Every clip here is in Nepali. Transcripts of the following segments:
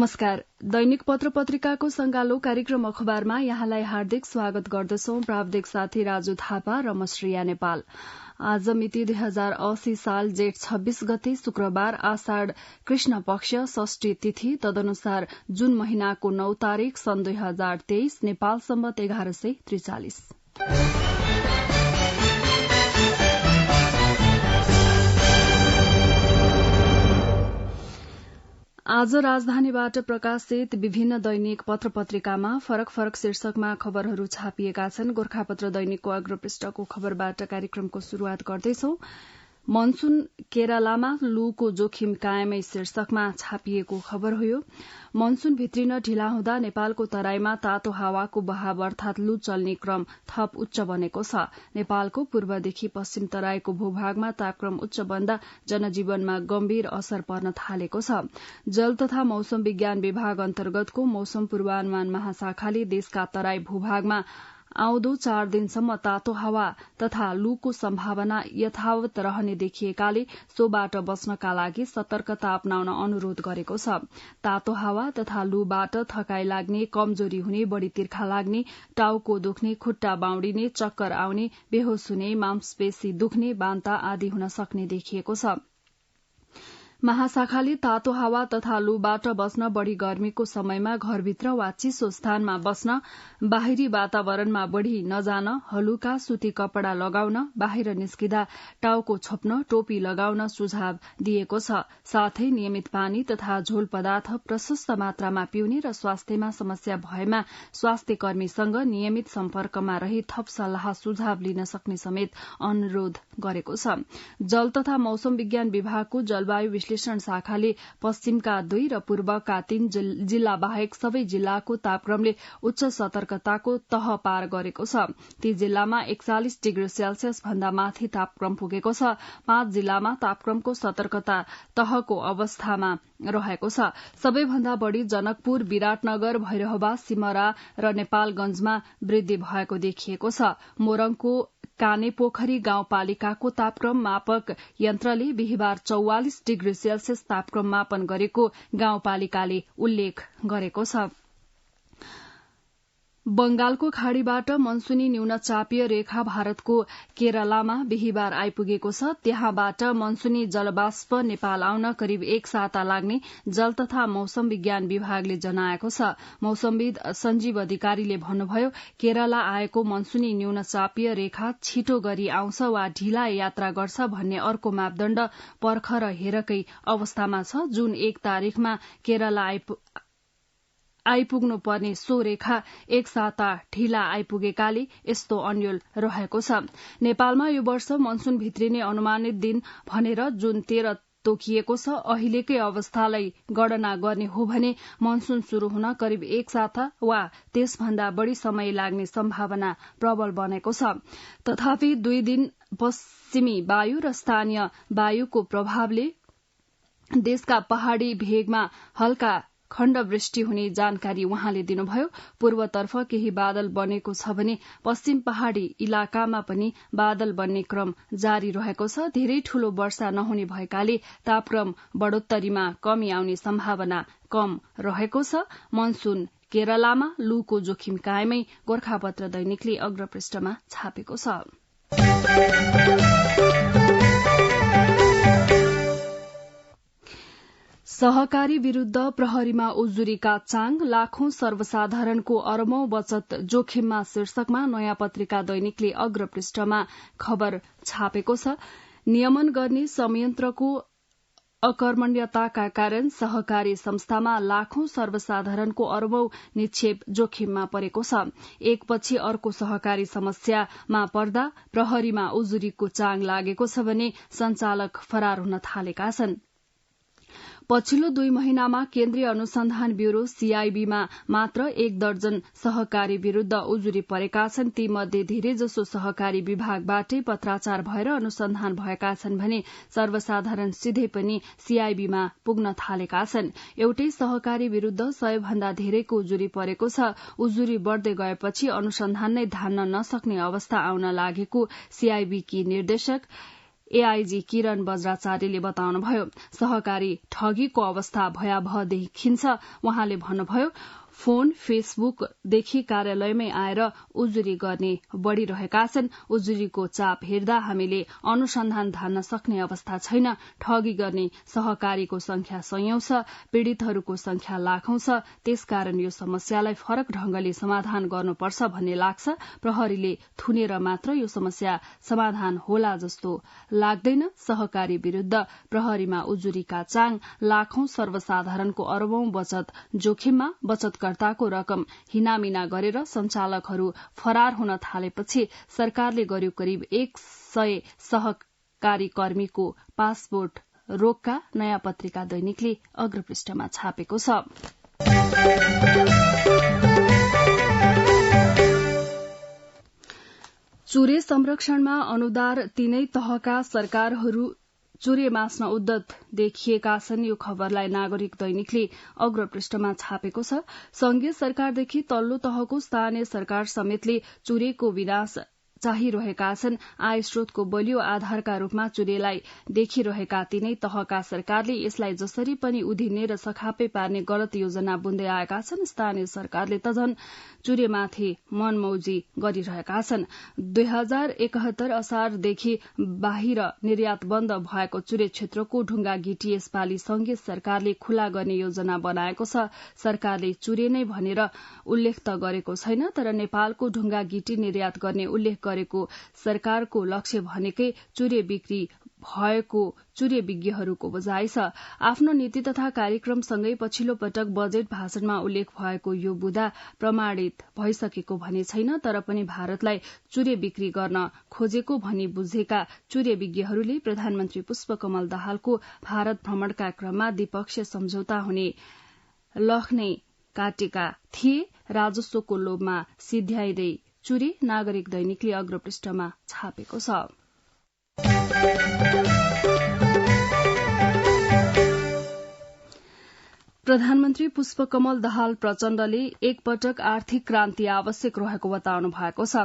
नमस्कार। दैनिक पत्र पत्रिकाको संगालो कार्यक्रम अखबारमा यहाँलाई हार्दिक स्वागत गर्दछौं। प्राविधिक साथी राजु थापा र म श्रेया नेपाल। आज मिति 2080 साल जेठ 26 गते शुक्रबार, आषाढ़ कृष्ण पक्ष षष्ठी तिथि, तदनुसार जून महिनाको 9 तारीक सन् 2023, नेपाल सम्वत 1143। आज राजधानीबाट प्रकाशित विभिन्न दैनिक पत्र पत्रिकामा फरक फरक शीर्षकमा खबरहरू छापिएका छन्। गोरखापत्र दैनिकको अग्रपृष्ठको खबरबाट कार्यक्रमको शुरूआत गर्दैछौ। मनसून केरलामा लूको जोखिम कायमै शीर्षकमा छापिएको खबर हो यो। मनसून भित्रिन ढिला हुँदा नेपालको तराईमा तातो हावाको बहाव अर्थात लू चल्ने क्रम थप उच्च बनेको छ। नेपालको पूर्वदेखि पश्चिम तराईको भूभागमा तापक्रम उच्च बन्दा जनजीवनमा गम्भीर असर पर्न थालेको छ। जल तथा मौसम विज्ञान विभाग अन्तर्गतको मौसम पूर्वानुमान महाशाखाले देशका तराई भूभागमा आउँदो 4 दिनसम्म तातो हावा तथा लूको सम्भावना यथावत रहने देखिएकाले सोबाट बच्नका लागि सतर्कता अपनाउन अनुरोध गरेको छ। तातो हावा तथा लूबाट थकाई लाग्ने, कमजोरी हुने, बढ़ी तिर्खा लाग्ने, टाउको दुख्ने, खुट्टा बाउडिने, चक्कर आउने, बेहोस हुने, मांसपेशी दुख्ने, बान्ता आदि हुन सक्ने देखिएको छ। महाशाखाले तातो हावा तथा लूबाट बस्न, बढ़ी गर्मीको समयमा घरभित्र वा चिसो स्थानमा बस्न, बाहिरी वातावरणमा बढ़ी नजान, हलुका सूती कपड़ा लगाउन, बाहिर निस्किँदा टाउको छोप्न, टोपी लगाउन सुझाव दिएको छ। साथै नियमित पानी तथा झोल पदार्थ प्रशस्त मात्रामा पिउने र स्वास्थ्यमा समस्या भएमा स्वास्थ्य कर्मीसँग नियमित सम्पर्कमा रही थप सल्लाह सुझाव लिन सक्ने समेत अनुरोध गरेको छ। जल तथा मौसम विज्ञान विभागको जलवायु विश्लेषण शाखाले पश्चिमका 2 र पूर्वका 3 जिल्ला बाहेक सबै जिल्लाको तापक्रमले उच्च सतर्कताको तह पार गरेको छ। ती जिल्लामा 41 डिग्री सेल्सियस भन्दा माथि तापक्रम पुगेको छ। 5 जिल्लामा तापक्रमको सतर्कता तहको अवस्थामा रहेको छ। सबैभन्दा बढ़ी जनकपुर, विराटनगर, भैरहवा, सिमरा र नेपालगंजमा वृद्धि भएको देखिएको छ। मोरङको कानेपोखरी गाउँपालिकाको तापक्रम मापक यन्त्रले बिहिबार 44 डिग्री सेल्सियस तापक्रम मापन गरेको गाउँपालिकाले उल्लेख गरेको छ। बंगालको खाड़ीबाट मनसूनी न्यूनचापीय रेखा भारतको केरलामा बिहिबार आइपुगेको छ। त्यहाँबाट मनसूनी जलवाष्प नेपाल आउन करिब 1 साता लाग्ने जल तथा मौसम विज्ञान विभागले जनाएको छ। मौसमविद सञ्जीव अधिकारीले भन्नुभयो, केरला आएको मनसूनी न्यूनचापीय रेखा छिटो गरी आउँछ वा ढिला यात्रा गर्छ भन्ने अर्को मापदण्ड पर्ख र हेरकै अवस्थामा छ। जून 1 तारीकमा केरला आइपुग्नु पर्ने सो रेखा 1 साता ढिला आइपुगेकाले यस्तो अन्यल रहेको छ। नेपालमा यो वर्ष मनसून भित्रिने अनुमानित दिन भनेर जून 13 तोकिएको छ। अहिलेकै अवस्थालाई गणना गर्ने हो भने मनसून शुरू हुन करिब 1 साता वा त्यसभन्दा बढ़ी समय लाग्ने सम्भावना प्रबल बनेको छ। तथापि 2 दिन पश्चिमी वायु र स्थानीय वायुको प्रभावले देशका पहाड़ी भेगमा हल्का खण्डवृष्टि हुने जानकारी उहाँले दिनुभयो। पूर्वतर्फ केही बादल बनेको छ भने पश्चिम पहाड़ी इलाकामा पनि बादल बन्ने क्रम जारी रहेको छ। धेरै ठूलो वर्षा नहुने भएकाले तापक्रम बढ़ोत्तरीमा कमी आउने सम्भावना कम रहेको छ। मनसून केरलामा लूको जोखिम कायमै, गोरखापत्र दैनिकले अग्रपृष्ठमा छापेको छ। सहकारी विरूद्ध प्रहरीमा उजुरीका चाङ, लाखौं सर्वसाधारणको अरबौं बचत जोखिममा शीर्षकमा नयाँ पत्रिका दैनिकले अग्रपृष्ठमा खबर छापेको छ। नियमन गर्ने संयन्त्रको अकर्मण्यताका कारण सहकारी संस्थामा लाखौं सर्वसाधारणको अरबौं निक्षेप जोखिममा परेको छ। एकपछि अर्को सहकारी समस्यामा पर्दा प्रहरीमा उजुरीको चाङ लागेको छ भने संचालक फरार हुन थालेका छन्। पछिल्लो 2 महिनामा केन्द्रीय अनुसन्धान ब्यूरो सीआईबीमा मात्र 1 दर्जन सहकारी विरूद्ध उजुरी परेका छन्। ती मध्ये धेरैजसो सहकारी विभागबाटै पत्राचार भएर अनुसन्धान भएका छन् भने सर्वसाधारण सिधै पनि सीआईबीमा पुग्न थालेका छन्। एउटै सहकारी विरूद्ध 100 भन्दा धेरैको उजुरी परेको छ। उजुरी बढ़दै गएपछि अनुसन्धान नै धान्न नसक्ने अवस्था आउन लागेको सीआईबीकी निर्देशक एआईजी किरण बज्राचार्यले बताउनुभयो। सहकारी ठगीको अवस्था भयावह देखिन्छ। उहाँले भन्नुभयो, फोन फेसबुकदेखि कार्यालयमै आएर उजुरी गर्ने बढ़िरहेका छन्। उजुरीको चाप हेर्दा हामीले अनुसन्धान धान्न सक्ने अवस्था छैन। ठगी गर्ने सहकारीको संख्या सयौं छ, पीड़ितहरूको संख्या लाखौं छ। त्यसकारण यो समस्यालाई फरक ढंगले समाधान गर्नुपर्छ भन्ने लाग्छ। प्रहरीले थुनेर मात्र यो समस्या समाधान होला जस्तो लाग्दैन। सहकारी विरूद्ध प्रहरीमा उजुरीका चाङ, लाखौं सर्वसाधारणको अरबौं बचत जोखिममा। बचतकर्ताको रकम हिनामिना गरेर संचालकहरू फरार हुन थालेपछि सरकारले गर्यो करिब 100 सहकारी कर्मीको पासपोर्ट रोकका, नयाँ पत्रिका दैनिकले अग्रपृष्ठमा छापेको छ। चुरे संरक्षणमा अनुदार तीनै तहका सरकारहरू चुरे मास्न उद्यत देखिएका छन्। यो खबरलाई नागरिक दैनिकले अग्रपृष्ठमा छापेको छ। संघीय सरकारदेखि तल्लो तहको स्थानीय सरकार समेतले चुरेको विनाश चाहिरहेका छन्। आय स्रोतको बलियो आधारका रूपमा चुरेलाई देखिरहेका तीनै तहका सरकारले यसलाई जसरी पनि उधिन्ने र सखापै पार्ने गलत योजना बुन्दै आएका छन्। स्थानीय सरकारले त झन चुरेमाथि मनमौजी गरिरहेका छन्। 2071 असारदेखि बाहिर निर्यात बन्द भएको चुरे क्षेत्रको ढुंगा गिटी यसपालि संघीय सरकारले खुला गर्ने योजना बनाएको छ। सरकारले चुरे नै भनेर उल्लेख त गरेको छैन, तर नेपालको ढुंगा गिटी निर्यात गर्ने उल्लेख गरेको सरकारको लक्ष्य भनेकै चुरे बिक्री भएको चुरे विज्ञहरूको बुझाइ छ। आफ्नो नीति तथा कार्यक्रमसँगै पछिल्लो पटक बजेट भाषणमा उल्लेख भएको यो बुदा प्रमाणित भइसकेको भने छैन, तर पनि भारतलाई चुरे बिक्री गर्न खोजेको भनी बुझेका चुरे विज्ञहरूले प्रधानमन्त्री पुष्पकमल दाहालको भारत भ्रमणका क्रममा द्विपक्षीय सम्झौता हुने लख नै काटेका थिए। राजस्वको लोभमा सिध्याइँदै चुरे, नागरिक दैनिकले अग्रपृष्ठमा छापेको छ। प्रधानमन्त्री पुष्पकमल दाहाल प्रचण्डले एकपटक आर्थिक क्रान्ति आवश्यक रहेको बताउनु भएको छ।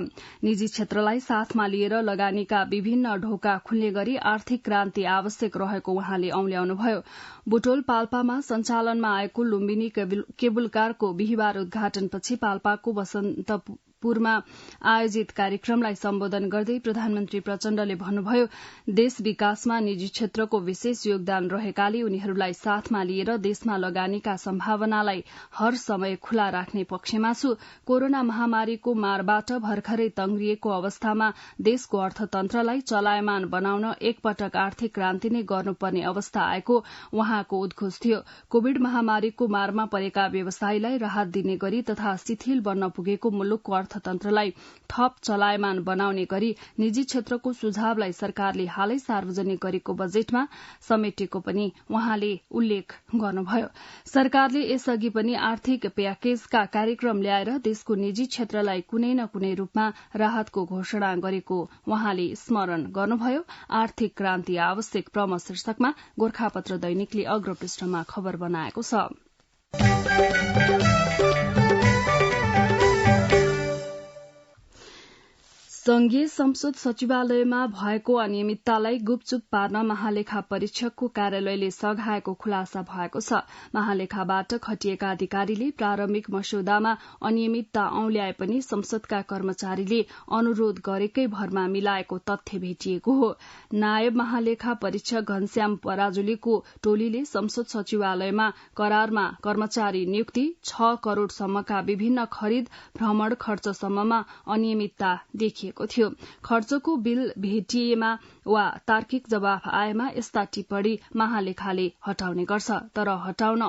निजी क्षेत्रलाई साथमा लिएर लगानीका विभिन्न ढोका खुल्ने गरी आर्थिक क्रान्ति आवश्यक रहेको उहाँले औल्याउनुभयो। बुटोल पाल्पामा सञ्चालनमा आएको लुम्बिनी केबुल कारको बिहिबार उद्घाटनपछि पाल्पाको बसन्तपुरमा आयोजित कार्यक्रमलाई सम्बोधन गर्दै प्रधानमन्त्री प्रचण्डले भन्नुभयो, देश विकासमा निजी क्षेत्रको विशेष योगदान रहेकाले उनीहरूलाई साथमा लिएर देशमा लगानीका सम्भावनालाई हर समय खुला राख्ने पक्षमा छु। कोरोना महामारीको मारबाट भर्खरै तंग्रिएको अवस्थामा देशको अर्थतन्त्रलाई चलायमान बनाउन एकपटक आर्थिक क्रान्ति नै गर्नुपर्ने अवस्था आएको उहाँको उद्घोष थियो। कोविड महामारीको मारमा परेका व्यवसायीलाई राहत दिने गरी तथा शिथिल बन्न पुगेको मुलुकको अर्थतन्त्रलाई थप चलायमान बनाउने गरी निजी क्षेत्रको सुझावलाई सरकारले हालै सार्वजनिक गरेको बजेटमा समेटेको पनि उहाँले उल्लेख गर्नुभयो। सरकारले यसअघि पनि आर्थिक प्याकेजका कार्यक्रम ल्याएर देशको निजी क्षेत्रलाई कुनै न कुनै रूपमा राहतको घोषणा गरेको उहाँले स्मरण गर्नुभयो। आर्थिक क्रान्ति आवश्यक प्रम शीर्षकमा गोर्खापत्र दैनिकले अग्रपृष्ठमा खबर बनाएको छ। संघीय संसद सचिवालयमा भएको अनियमिततालाई गुपचुप पार्न महालेखा परीक्षकको कार्यालयले सघाएको खुलासा भएको छ। महालेखाबाट खटिएका अधिकारीले प्रारम्भिक मस्यौदामा अनियमितता औल्याए पनि संसदका कर्मचारीले अनुरोध गरेकै भरमा मिलाएको तथ्य भेटिएको हो। नायब महालेखा परीक्षक घनश्याम पराजुलीको टोलीले संसद सचिवालयमा करारमा कर्मचारी नियुक्ति 6 करोड़सम्मका विभिन्न खरिद भ्रमण खर्चसम्ममा अनियमितता देखिएको थियो। खर्चको बिल भेटिएमा वा तार्किक जवाफ आएमा यस्ता टिप्पणी महालेखाले हटाउने गर्छ, तर हटाउन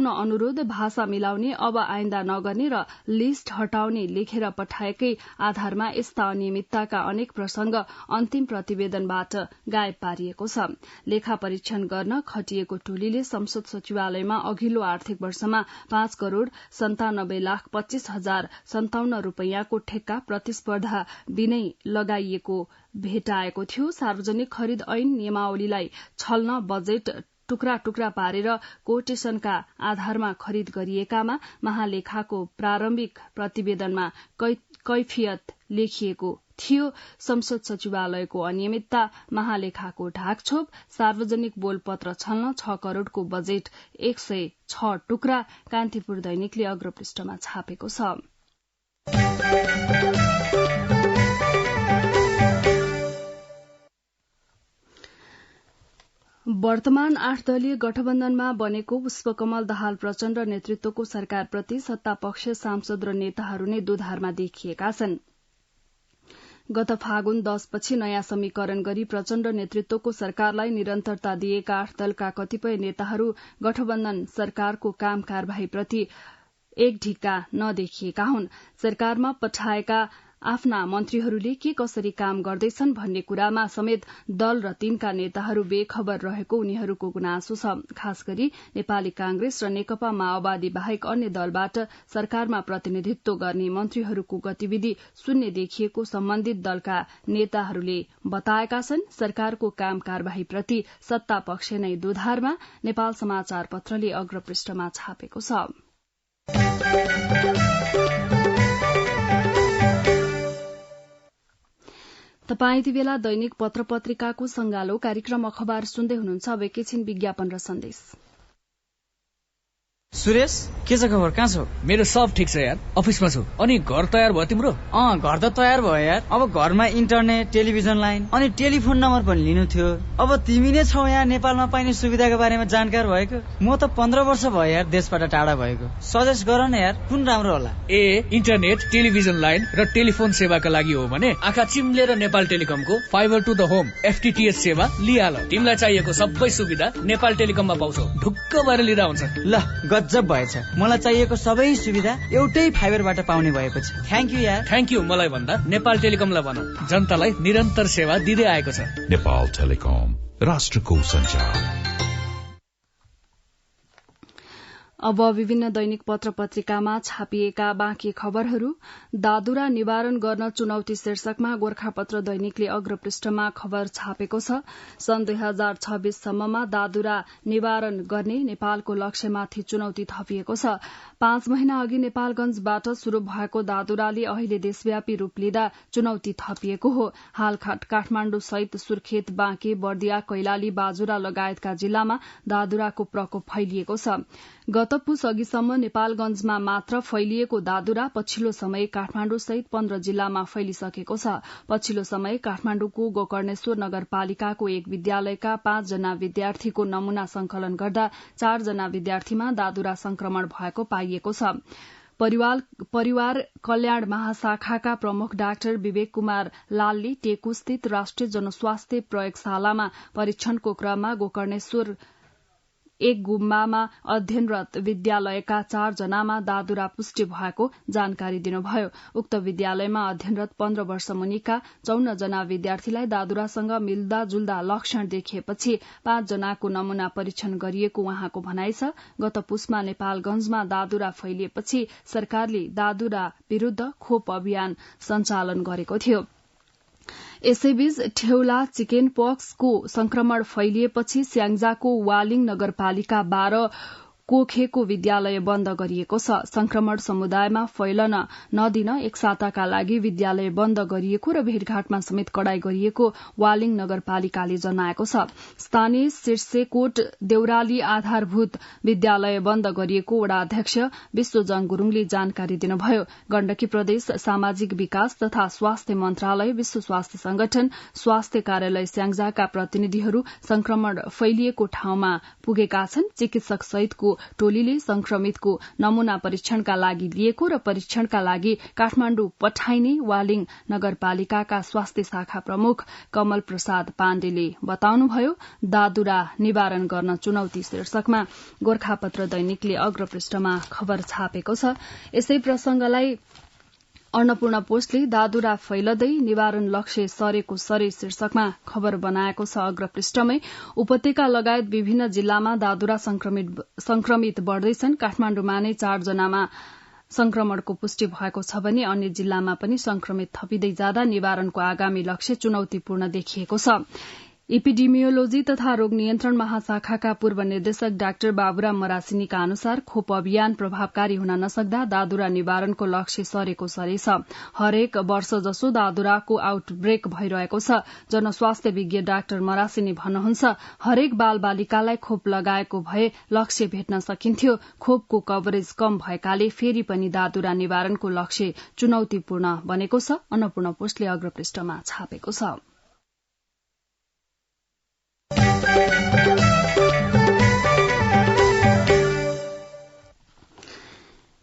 अनुरोध भाषा मिलाउने अब आइन्दा नगर्ने र लिस्ट हटाउने लेखेर पठाएकै आधारमा यस्ता अनियमितताका अनेक प्रसंग अन्तिम प्रतिवेदनबाट गायब पारिएको छ। लेखा परीक्षण गर्न खटिएको टोलीले संसद सचिवालयमा अघिल्लो आर्थिक वर्षमा 5,97,25,057 रूपियाँको ठेक्का प्रतिस्पर्धा बिनै लगाइएको भेटाएको थियो। सार्वजनिक खरिद ऐन नियमावलीलाई छल्न बजेट टुक्रा टुक्रा पारेर कोटेशनका आधारमा खरिद गरिएकामा महालेखाको प्रारम्भिक प्रतिवेदनमा कैफियत लेखिएको थियो। संसद सचिवालयको अनियमितता, महालेखाको ढाकछोप, सार्वजनिक बोलपत्र छल्न 6 करोड़को बजेट 106 टुक्रा कान्तिपुर दैनिकले अग्रपृष्ठमा छापेको छ। वर्तमान 8 दलीय गठबन्धनमा बनेको पुष्पकमल दाहाल प्रचण्ड नेतृत्वको सरकारप्रति सत्तापक्ष सांसद र नेताहरू नै दुधारमा देखिएका छन्। गत फागुन 10 पछि नयाँ समीकरण गरी प्रचण्ड नेतृत्वको सरकारलाई निरन्तरता दिएका 8 दलका कतिपय नेताहरू गठबन्धन सरकारको काम कारबाहीप्रति एक ढिक्का नदेखिएका हुन्। सरकारमा पठाएका आफ्ना मन्त्रीहरूले के कसरी काम गर्दैछन् भन्ने कुरामा समेत दल र तिनका नेताहरू बेखबर रहेको उनीहरूको गुनासो छ। खास गरी नेपाली कांग्रेस र नेकपा माओवादी बाहेक अन्य दलबाट सरकारमा प्रतिनिधित्व गर्ने मन्त्रीहरूको गतिविधि शून्य देखिएको सम्बन्धित दलका नेताहरूले बताएका छन्। सरकारको काम कारबाहीप्रति सत्ता पक्ष नै दुधारमा, नेपाल समाचार पत्रले अग्रपृष्ठमा छापेको छ। तपाईँ यति बेला दैनिक पत्र पत्रिकाको संगालो कार्यक्रम अखबार सुन्दै हुनुहुन्छ। अब एकैछिन विज्ञापन र सन्देश। सुरेश, के छ खबर? कहाँ छौ? मेरो सब ठिक छ यार, अफिसमा छु। अनि घर तयार भयो तिम्रो? घर त तयार भयो यार। अब घरमा इन्टरनेट, टेलिभिजन लाइन अनि टेलिफोन नम्बर पनि लिनु थियो। अब तिमी नै छौ यहाँ नेपालमा पाइने सुविधाको बारेमा जानकार भएको। म त 15 वर्ष भयो यार देशबाट टाढा भएको। सजेस्ट गर न यार, कुन राम्रो होला? इन्टरनेट, टेलिभिजन लाइन र टेलिफोन सेवाका लागि हो भने आँखा चिम्लेर नेपाल टेलिकमको fibre to the home FTTH सेवा लिहाल। तिमीलाई चाहिएको सबै सुविधा नेपाल टेलिकममा पाउँछौ। ढुक्क भएर लिँदा हुन्छ। ल, गजब भएछ। मलाई चाहिएको सबै सुविधा एउटै फाइबरबाट पाउने भएपछि थ्याङ्क यू यार। थ्याङ्क यू मलाई भन्दा नेपाल टेलिकमलाई भन, जनतालाई निरन्तर सेवा दिँदै आएको छ। नेपाल टेलिकम, राष्ट्रको सञ्चार। अब विभिन्न दैनिक पत्र पत्रिकामा छापिएका बाँकी खबरहरू। दादुरा निवारण गर्न चुनौती शीर्षकमा गोर्खापत्र दैनिकले अग्रपृष्ठमा खबर छापेको छ। सन् 2026 सम्ममा दादुरा निवारण गर्ने नेपालको लक्ष्यमाथि चुनौती थपिएको छ। 5 महिना अघि नेपालगंजबाट शुरू भएको दादुराले अहिले देशव्यापी रूप लिँदा चुनौती थपिएको हो। हाल काठमाण्डु सहित सुर्खेत, बाँके, बर्दिया, कैलाली, बाजुरा लगायतका जिल्लामा दादुराको प्रकोप फैलिएको छ। गत पुस अघिसम्म नेपालगंजमा मात्र फैलिएको दादुरा पछिल्लो समय काठमाण्डु सहित 15 जिल्लामा फैलिसकेको छ। पछिल्लो समय काठमाण्डुको गोकर्णेश्वर नगरपालिकाको एक विद्यालयका 5 जना विद्यार्थीको नमूना संकलन गर्दा 4 जना विद्यार्थीमा दादुरा संक्रमण भएको पाइएको छ। परिवार कल्याण महाशाखाका प्रमुख डाक्टर विवेक कुमार लालले टेकुस्थित राष्ट्रिय जनस्वास्थ्य प्रयोगशालामा परीक्षणको क्रममा गोकर्णेश्वर एक गुम्बामा अध्ययनरत विद्यालयका 4 जनामा दादुरा पुष्टि भएको जानकारी दिनुभयो। उक्त विद्यालयमा अध्ययनरत 15 वर्ष मुनिका 54 जना विद्यार्थीलाई दादुरासँग मिल्दा जुल्दा लक्षण देखिएपछि 5 जनाको नमूना परीक्षण गरिएको उहाँको भनाइ छ। गत पुसमा नेपालगंजमा दादुरा फैलिएपछि सरकारले दादुरा विरूद्ध खोप अभियान सञ्चालन गरेको थियो। यसैबीच ठेउला चिकेन पक्सको संक्रमण फैलिएपछि स्याङ्जाको वालिङ नगरपालिका 12 कोखेको विद्यालय बन्द गरिएको छ। संक्रमण समुदायमा फैलन नदिन एक साताका लागि विद्यालय बन्द गरिएको र भेटघाटमा समेत कडाई गरिएको वालिङ नगरपालिकाले जनाएको छ। स्थानीय शीर्षेकोट देउराली आधारभूत विद्यालय बन्द गरिएको वडा अध्यक्ष विश्वजङ गुरूङले जानकारी दिनुभयो। गण्डकी प्रदेश सामाजिक विकास तथा स्वास्थ्य मन्त्रालय, विश्व स्वास्थ्य संगठन, स्वास्थ्य कार्यालय स्याङ्जाका प्रतिनिधिहरू संक्रमण फैलिएको ठाउँमा पुगेका छन्। चिकित्सक सहितको टोलीले संक्रमितको नमूना परीक्षणका लागि लिएको र परीक्षणका लागि काठमाण्डु पठाइने वालिङ नगरपालिकाका स्वास्थ्य शाखा प्रमुख कमल प्रसाद पाण्डेले बताउनुभयो। दादुरा निवारण गर्न चुनौती शीर्षकमा गोर्खापत्र दैनिकले अग्रपृष्ठमा खबर छापेको छ। यसै प्रसंगलाई अन्नपूर्ण पोस्टले दादुरा फैलदै निवारण लक्ष्य सरेको सरे शीर्षकमा खबर बनाएको छ। अग्रपृष्ठमै उपत्यका लगायत विभिन्न जिल्लामा दादुरा संक्रमित बढ़दैछन्। काठमाण्डुमा नै 4 जनामा संक्रमणको पुष्टि भएको छ भने अन्य जिल्लामा पनि संक्रमित थपिँदै जाँदा निवारणको आगामी लक्ष्य चुनौतीपूर्ण देखिएको छ। इपिडेमियोलोजी तथा रोग नियन्त्रण महाशाखाका पूर्व निर्देशक डाक्टर बाबुराम मरासिनीका अनुसार खोप अभियान प्रभावकारी हुन नसक्दा दादुरा निवारणको लक्ष्य सरेको सरेछ। हरेक वर्ष जसो दादुराको आउटब्रेक भइरहेको छ। जनस्वास्थ्य विज्ञ डाक्टर मरासिनी भन्नुहुन्छ, हरेक बाल बालिकालाई खोप लगाएको भए लक्ष्य भेट्न सकिन्थ्यो। खोपको कभरेज कम भएकाले फेरि पनि दादुरा निवारणको लक्ष्य चुनौतीपूर्ण बनेको छ। अन्नपूर्ण पोस्टले अग्रपृष्ठमा छापेको छ।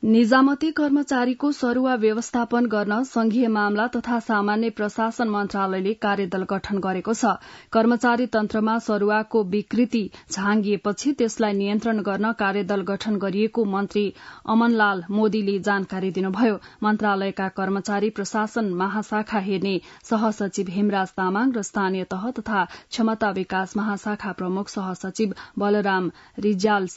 निजामती कर्मचारीको सरुवा व्यवस्थापन गर्न संघीय मामला तथा सामान्य प्रशासन मन्त्रालयले कार्यदल गठन गरेको छ। कर्मचारी तन्त्रमा सरुवाको विकृति झाँगिएपछि त्यसलाई नियन्त्रण गर्न कार्यदल गठन गरिएको मन्त्री अमनलाल मोदीले जानकारी दिनुभयो। मन्त्रालयका कर्मचारी प्रशासन महाशाखा हेर्ने सहसचिव हेमराज तामाङ र स्थानीय तह तथा क्षमता विकास महाशाखा प्रमुख सहसचिव बलराम रिजाल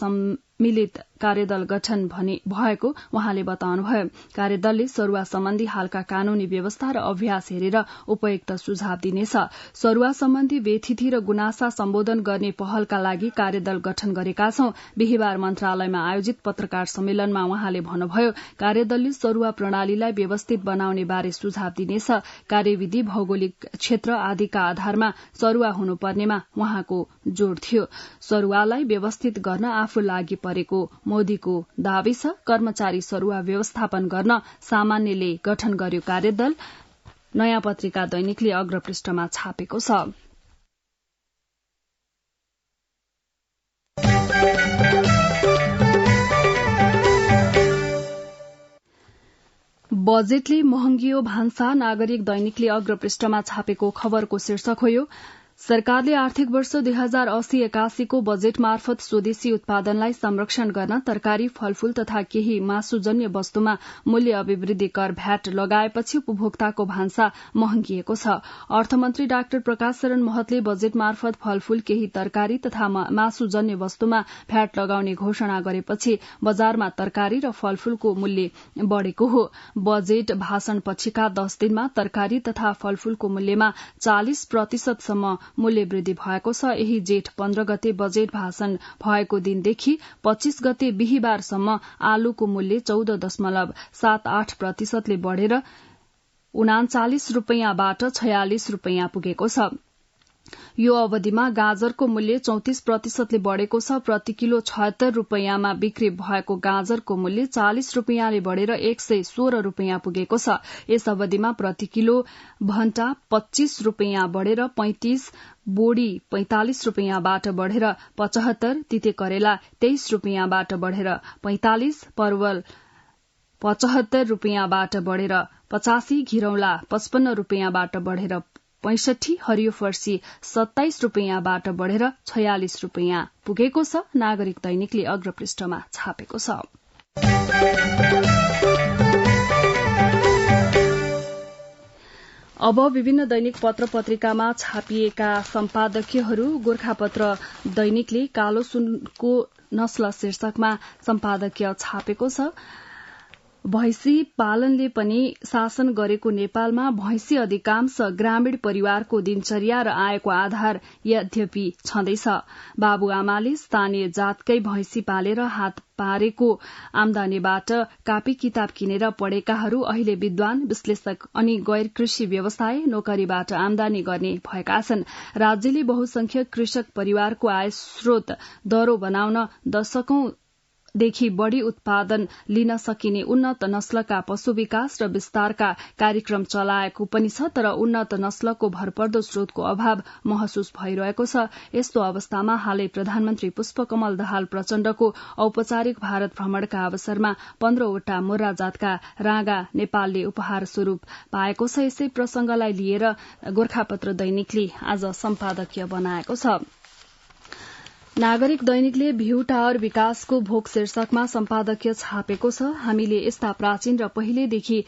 मिलित कार्यदल गठन भएको उहाँले बताउनुभयो। कार्यदलले सरुवा सम्बन्धी हालका कानूनी व्यवस्था र अभ्यास हेरेर उपयुक्त सुझाव दिनेछ। सरुवा सम्बन्धी व्यथिति र गुनासा सम्बोधन गर्ने पहलका लागि कार्यदल गठन गरेका छौं। बिहिबार मन्त्रालयमा आयोजित पत्रकार सम्मेलनमा उहाँले भन्नुभयो, कार्यदलले सरुवा प्रणालीलाई व्यवस्थित बनाउने बारे सुझाव दिनेछ। कार्यविधि, भौगोलिक क्षेत्र आदिका आधारमा सरुवा हुनुपर्नेमा उहाँको जोड़ थियो। सरुवालाई व्यवस्थित गर्न आफू लागि परेको मोदीको दावी छ। कर्मचारी सरुवा व्यवस्थापन गर्न सामान्यले गठन गर्यो कार्यदल। नयाँ पत्रिका दैनिकले अग्रपृष्ठमा छापेको छ। बजेटले महँगियो भान्सा, नागरिक दैनिकले अग्रपृष्ठमा छापेको खबरको शीर्षक हो। सरकारले आर्थिक वर्ष 2080-81 को बजेट मार्फत स्वदेशी उत्पादनलाई संरक्षण गर्न तरकारी, फलफूल तथा केही मासुजन्य वस्तुमा मूल्य अभिवृद्धि कर भ्याट लगाएपछि उपभोक्ताको भान्सा महँगिएको छ। अर्थमन्त्री डाक्टर प्रकाश शरण महतले बजेट मार्फत फलफूल, केही तरकारी तथा मासुजन्य वस्तुमा भ्याट लगाउने घोषणा गरेपछि बजारमा तरकारी र फलफूलको मूल्य बढ़ेको हो। बजेट भाषण पछिका 10 दिनमा तरकारी तथा फलफूलको मूल्यमा 40% सम्म मूल्य वृद्धि भएको छ। यही जेठ 15 गते बजेट भाषण भएको दिनदेखि 25 गते बिहिबारसम्म आलुको मूल्य 14.78% ले बढ़ेर 39 रूपैयाँबाट 46 रूपैयाँ पुगेको छ। यो अवधिमा गाजरको मूल्य 34% ले बढ़ेको छ। प्रति किलो 76 रूपैयाँमा बिक्री भएको गाजरको मूल्य 40 रूपैयाँले बढ़ेर 116 रूपैयाँ पुगेको छ। यस अवधिमा प्रति किलो भण्टा 25 रूपैयाँ बढ़ेर 35, बोडी 45 रूपैयाँबाट बढ़ेर 75, तिते करेला 23 रूपैयाँबाट बढ़ेर 45, परवल 75 रूपैयाँबाट बढ़ेर 85, घिरौला 55 रूपैयाँबाट बढ़ेर 65, हरियो फर्सी 27 रूपैयाँबाट बढ़ेर 46 रूपैयाँ पुगेको छ। नागरिक दैनिकले अग्रपृष्ठमा छापेको छ। अब विभिन्न दैनिक पत्र पत्रिकामा छापिएका सम्पादकीयहरू। गोर्खापत्र दैनिकले कालो सुनको नस्ल शीर्षकमा सम्पादकीय छापेको छ। भैंसी पालनले पनि शासन गरेको नेपालमा भैंसी अधिकांश ग्रामीण परिवारको दिनचर्या र आयको आधार यद्यपि छँदैछ। बाबुआमाले स्थानीय जातकै भैंसी पालेर हात पारेको आमदानीबाट कापी किताब किनेर पढेकाहरू अहिले विद्वान, विश्लेषक अनि गैर कृषि व्यवसाय, नोकरीबाट आमदानी गर्ने भएका छन्। राज्यले बहुसंख्यक कृषक परिवारको आय स्रोत दरो बनाउन दशकौंदेखि बढ़ी उत्पादन लिन सकिने उन्नत नस्लका पशु विकास र विस्तारका कार्यक्रम चलाएको पनि छ। तर उन्नत नस्लको भरपर्दो स्रोतको अभाव महसुस भइरहेको छ। यस्तो अवस्थामा हालै प्रधानमन्त्री पुष्पकमल दाहाल प्रचण्डको औपचारिक भारत भ्रमणका अवसरमा 15 वटा मोर्रा जातका राँगा नेपालले उपहार स्वरूप पाएको छ। यसै प्रसंगलाई लिएर गोर्खापत्र दैनिकले आज सम्पादकीय बनाएको छ। नागरिक दैनिकले भ्यू टावर विकासको भोग शीर्षकमा सम्पादकीय छापेको छ। हामीले यस्ता प्राचीन र पहिलेदेखि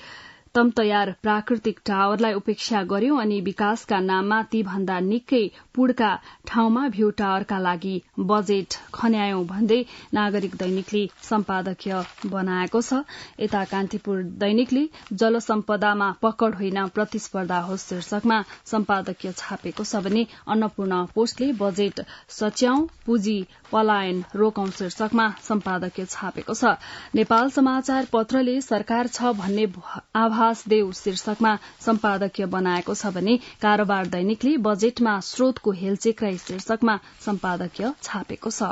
तयार प्राकृतिक टावरलाई उपेक्षा गर्यो अनि विकासका नाममा ती भन्दा निकै पुड़का ठाउँमा भ्यू टावरका लागि बजेट खन्यायौं भन्दै नागरिक दैनिकले सम्पादकीय बनाएको छ। यता कान्तिपुर दैनिकले जलसम्पदामा पकड होइन प्रतिस्पर्धा हो शीर्षकमा सम्पादकीय छापेको छ भने अन्नपूर्ण पोस्टले बजेट सच्याउ पुँजी पलायन रोकौं शीर्षकमा सम्पादकीय छापेको छ। नेपाल समाचार पत्रले सरकार छ भन्ने आभास देऊ शीर्षकमा सम्पादकीय बनाएको छ भने कारोबार दैनिकले बजेटमा स्रोतको हेलचेक्राई शीर्षकमा सम्पादकीय छापेको छ।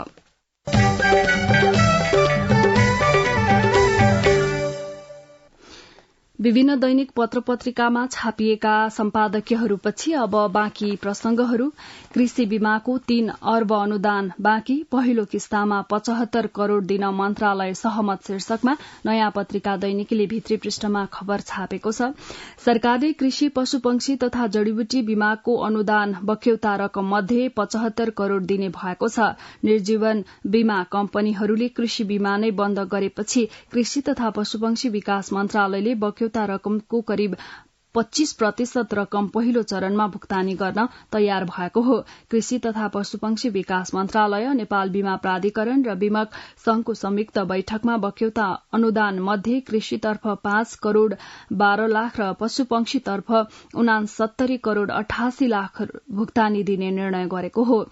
विभिन्न दैनिक पत्र पत्रिकामा छापिएका सम्पादकीयहरूपछि अब बाँकी प्रसंगहरू। कृषि बीमाको 3 अर्ब अनुदान बाँकी, पहिलो किस्तामा 75 करोड़ दिन मन्त्रालय सहमत शीर्षकमा नयाँ पत्रिका दैनिकीले भित्री पृष्ठमा खबर छापेको छ। सरकारले कृषि पशुपक्षी तथा जड़ीबुटी बीमाको अनुदान बक्यौता रकम मध्ये 75 करोड़ दिने भएको छ। निर्जीवन बीमा कम्पनीहरूले कृषि बीमा नै बन्द गरेपछि कृषि तथा पशुपक्षी विकास मन्त्रालयले बक्यौता रकमको करिब 25% रकम पहिलो चरणमा भुक्तानी गर्न तयार भएको हो। कृषि तथा पशुपक्षी विकास मन्त्रालय, नेपाल बीमा प्राधिकरण र बीमक संघको संयुक्त बैठकमा बक्यौता अनुदान मध्ये कृषितर्फ 5 करोड़ 12 लाख र पशुपक्षीतर्फ 69 करोड़ 88 लाख भुक्तानी दिने निर्णय गरेको हो।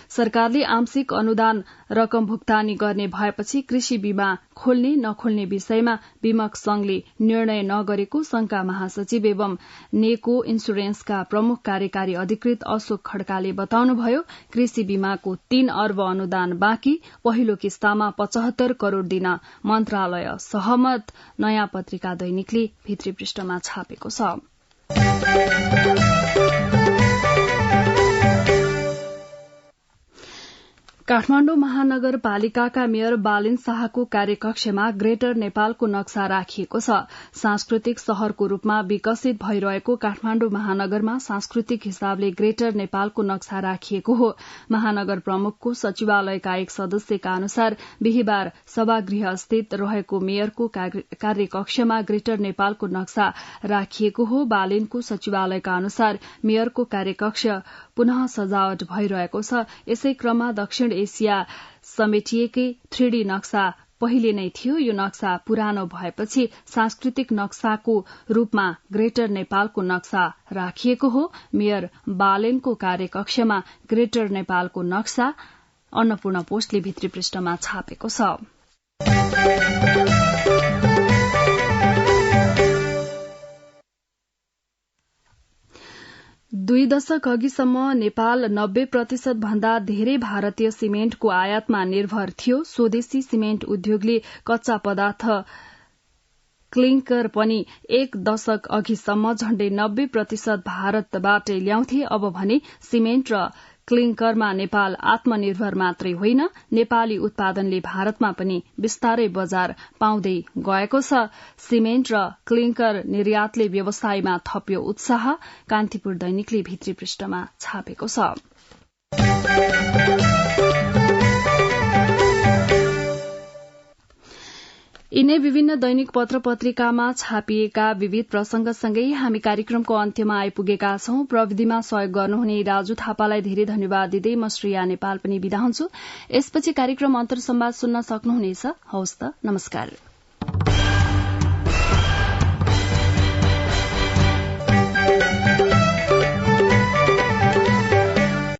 सरकारले आंशिक अनुदान रकम भुक्तानी गर्ने भएपछि कृषि बीमा खोल्ने नखोल्ने विषयमा बीमक संघले निर्णय नगरेको संघका महासचिव एवं नेको इन्सुरेन्सका प्रमुख कार्यकारी अधिकृत अशोक खड्काले बताउनुभयो। कृषि बीमाको 3 अर्ब अनुदान बाँकी, पहिलो किस्तामा 75 करोड़ दिन मन्त्रालय सहमत, नयाँ पत्रिका दैनिकले भित्री पृष्ठमा छापेको छ। काठमाडौँ महानगरपालिकाका मेयर बालिन शाहको कार्यकक्षमा ग्रेटर नेपालको नक्सा राखिएको छ। सांस्कृतिक शहरको रूपमा विकसित भइरहेको काठमाडौँ महानगरमा सांस्कृतिक हिसाबले ग्रेटर नेपालको नक्सा राखिएको हो। महानगर प्रमुखको सचिवालयका एक सदस्यका अनुसार बिहिबार सभागृह स्थित रहेको मेयरको कार्यकक्षमा ग्रेटर नेपालको नक्सा राखिएको हो। बालिनको सचिवालयका अनुसार मेयरको कार्यकक्ष पुनः सजावट भइरहेको छ। यसै क्रममा दक्षिण एसिया समेटिएकै 3D नक्सा पहिले नै थियो। यो नक्सा पुरानो भएपछि सांस्कृतिक नक्साको रूपमा ग्रेटर नेपालको नक्सा राखिएको हो। मेयर बालेनको कार्यकक्षमा ग्रेटर नेपालको नक्सा अन्नपूर्ण पोस्टले भित्री पृष्ठमा छापेको छ। दुई दशक अघिसम्म नेपाल 90% भन्दा धेरै भारतीय सिमेन्टको आयातमा निर्भर थियो। स्वदेशी सिमेन्ट उद्योगले कच्चा पदार्थ क्लिंकर पनि 1 दशक अघिसम्म झण्डै 90% भारतबाटै ल्याउँथे। अब भने सिमेन्ट र क्लिंकरमा नेपाल आत्मनिर्भर मात्रै होइन, नेपाली उत्पादनले भारतमा पनि विस्तारै बजार पाउँदै गएको छ। सिमेन्ट र क्लिंकर निर्यातले व्यवसायमा थप्यो उत्साह, कान्तिपुर दैनिकले भित्री पृष्ठमा छापेको छ। यिनै विभिन्न दैनिक पत्र पत्रिकामा छापिएका विविध प्रसंगसँगै हामी कार्यक्रमको अन्त्यमा आइपुगेका छौं। प्रविधिमा सहयोग गर्नुहुने राजु थापालाई धेरै धन्यवाद दिँदै म श्रेया नेपाल पनि बिदा हुन्छु। यसपछि कार्यक्रम अन्तर्संवाद सुन्न सक्नुहुनेछ। हवस् त, नमस्कार।